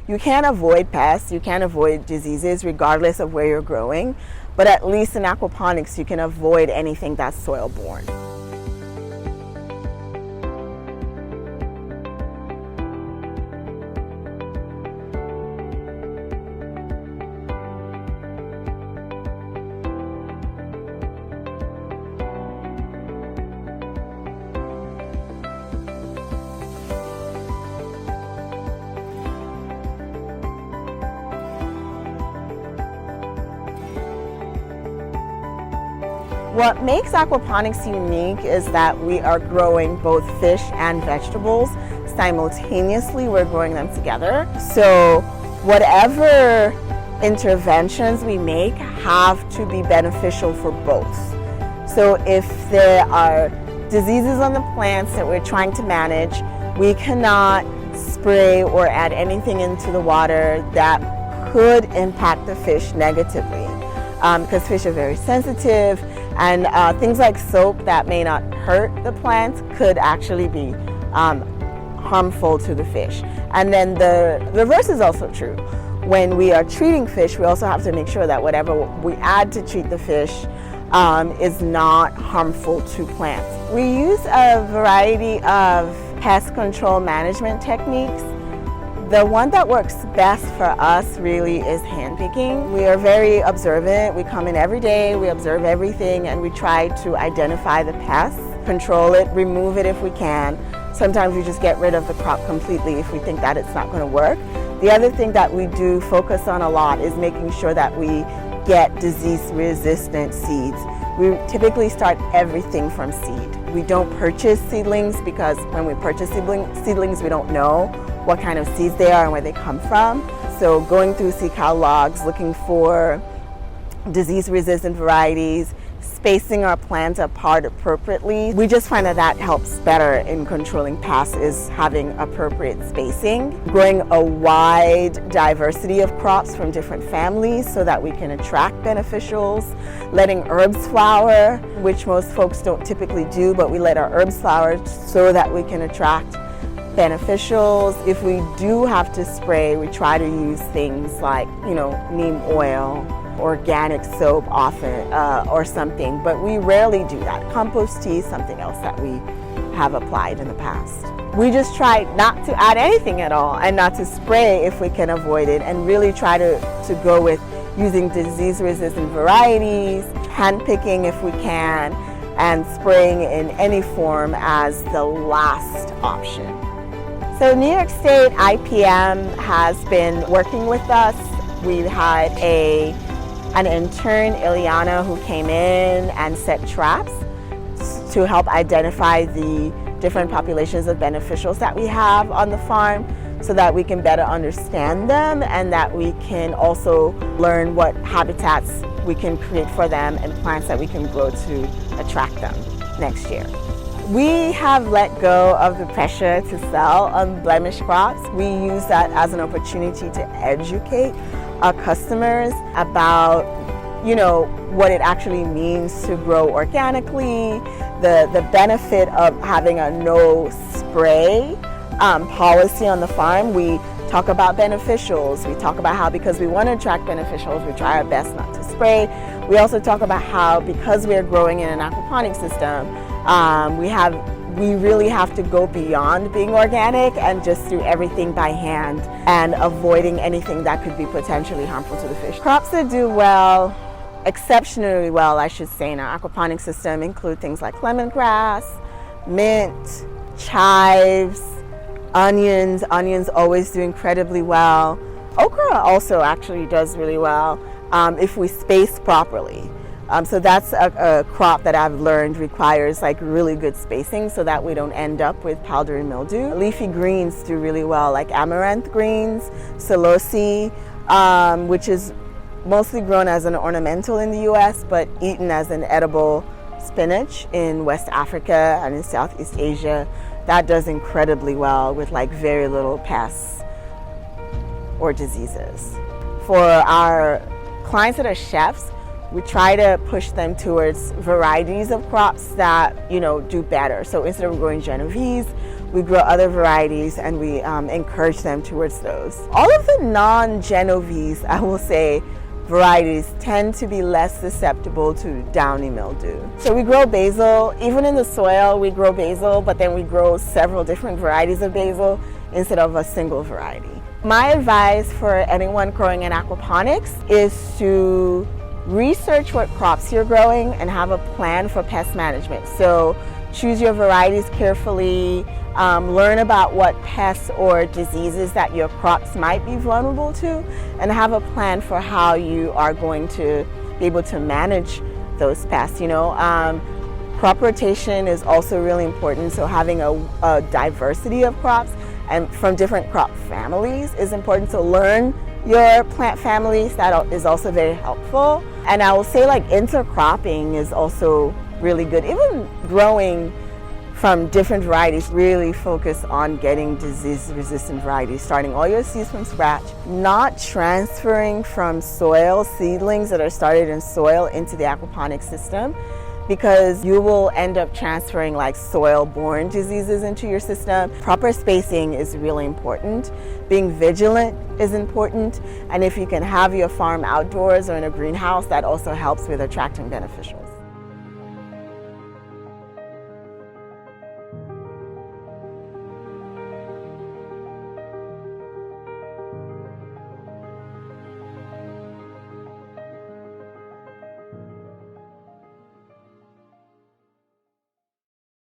you can't avoid pests, you can't avoid diseases regardless of where you're growing, but at least in aquaponics you can avoid anything that's soil-borne. What makes aquaponics unique is that we are growing both fish and vegetables simultaneously. We're growing them together. So whatever interventions we make have to be beneficial for both. So if there are diseases on the plants that we're trying to manage, we cannot spray or add anything into the water that could impact the fish negatively, because fish are very sensitive, and things like soap that may not hurt the plants could actually be harmful to the fish. And then the reverse is also true. When we are treating fish, we also have to make sure that whatever we add to treat the fish is not harmful to plants. We use a variety of pest control management techniques. The one that works best for us really is hand picking. We are very observant. We come in every day, we observe everything, and we try to identify the pests, control it, remove it if we can. Sometimes we just get rid of the crop completely if we think that it's not going to work. The other thing that we do focus on a lot is making sure that we get disease-resistant seeds. We typically start everything from seed. We don't purchase seedlings because when we purchase seedlings, we don't know what kind of seeds they are and where they come from. So going through seed catalogs, looking for disease-resistant varieties, spacing our plants apart appropriately. We just find that that helps better in controlling pests, is having appropriate spacing. Growing a wide diversity of crops from different families so that we can attract beneficials. Letting herbs flower, which most folks don't typically do, but we let our herbs flower so that we can attract beneficials. If we do have to spray, we try to use things like, neem oil, organic soap often, or something, but we rarely do that. Compost tea is something else that we have applied in the past. We just try not to add anything at all and not to spray if we can avoid it, and really try to go with using disease-resistant varieties, hand picking if we can, and spraying in any form as the last option. So New York State IPM has been working with us. We had an intern, Ileana, who came in and set traps to help identify the different populations of beneficials that we have on the farm so that we can better understand them and that we can also learn what habitats we can create for them and plants that we can grow to attract them next year. We have let go of the pressure to sell unblemished crops. We use that as an opportunity to educate our customers about, what it actually means to grow organically, the benefit of having a no spray policy on the farm. We talk about beneficials. We talk about how, because we want to attract beneficials, we try our best not to spray. We also talk about how, because we're growing in an aquaponics system, we really have to go beyond being organic and just do everything by hand and avoiding anything that could be potentially harmful to the fish. Crops that do well, exceptionally well, I should say, in our aquaponics system include things like lemongrass, mint, chives, onions. Onions always do incredibly well. Okra also actually does really well if we space properly. So that's a crop that I've learned requires really good spacing so that we don't end up with powdery mildew. Leafy greens do really well, like amaranth greens, celosi, which is mostly grown as an ornamental in the US, but eaten as an edible spinach in West Africa and in Southeast Asia. That does incredibly well with very little pests or diseases. For our clients that are chefs, we try to push them towards varieties of crops that do better. So instead of growing Genovese, we grow other varieties and we encourage them towards those. All of the non-Genovese, I will say, varieties tend to be less susceptible to downy mildew. So we grow basil, even in the soil we grow basil, but then we grow several different varieties of basil instead of a single variety. My advice for anyone growing in aquaponics is to research what crops you're growing and have a plan for pest management. So choose your varieties carefully, learn about what pests or diseases that your crops might be vulnerable to, and have a plan for how you are going to be able to manage those pests. Crop rotation is also really important, so having a diversity of crops and from different crop families is important. So learn your plant families, that is also very helpful. And I will say intercropping is also really good. Even growing from different varieties, really focus on getting disease-resistant varieties, starting all your seeds from scratch, not transferring from soil seedlings that are started in soil into the aquaponics system, because you will end up transferring soil-borne diseases into your system. Proper spacing is really important. Being vigilant is important, and if you can have your farm outdoors or in a greenhouse, that also helps with attracting beneficials.